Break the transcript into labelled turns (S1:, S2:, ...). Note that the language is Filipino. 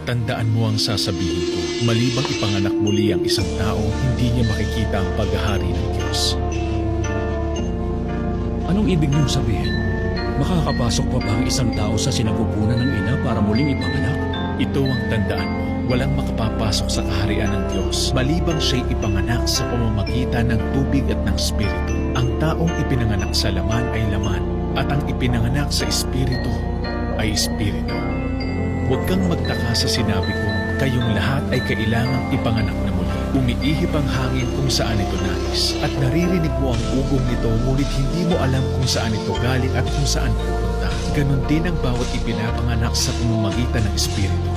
S1: Tandaan mo ang sasabihin ko, malibang ipanganak muli ang isang tao, hindi niya makikita ang paghahari ng Diyos.
S2: Anong ibig niyong sabihin? Makakapasok pa ba ang isang tao sa sinapupunan ng ina para muling ipanganak?
S1: Ito ang tandaan mo, walang makapapasok sa kaharian ng Diyos, malibang siya'y ipanganak sa pamamagitan ng tubig at ng Espiritu. Ang taong ipinanganak sa laman ay laman, at ang ipinanganak sa Espiritu ay Espiritu. Huwag kang magtaka sa sinabi ko, kayong lahat ay kailangang ipanganak na muli. Umiihip ang hangin kung saan ito nais, at naririnig mo ang ugong nito, ngunit hindi mo alam kung saan ito galing at kung saan pupunta. Ganon din ang bawat ipinapanganak sa pamamagitan ng Espiritu.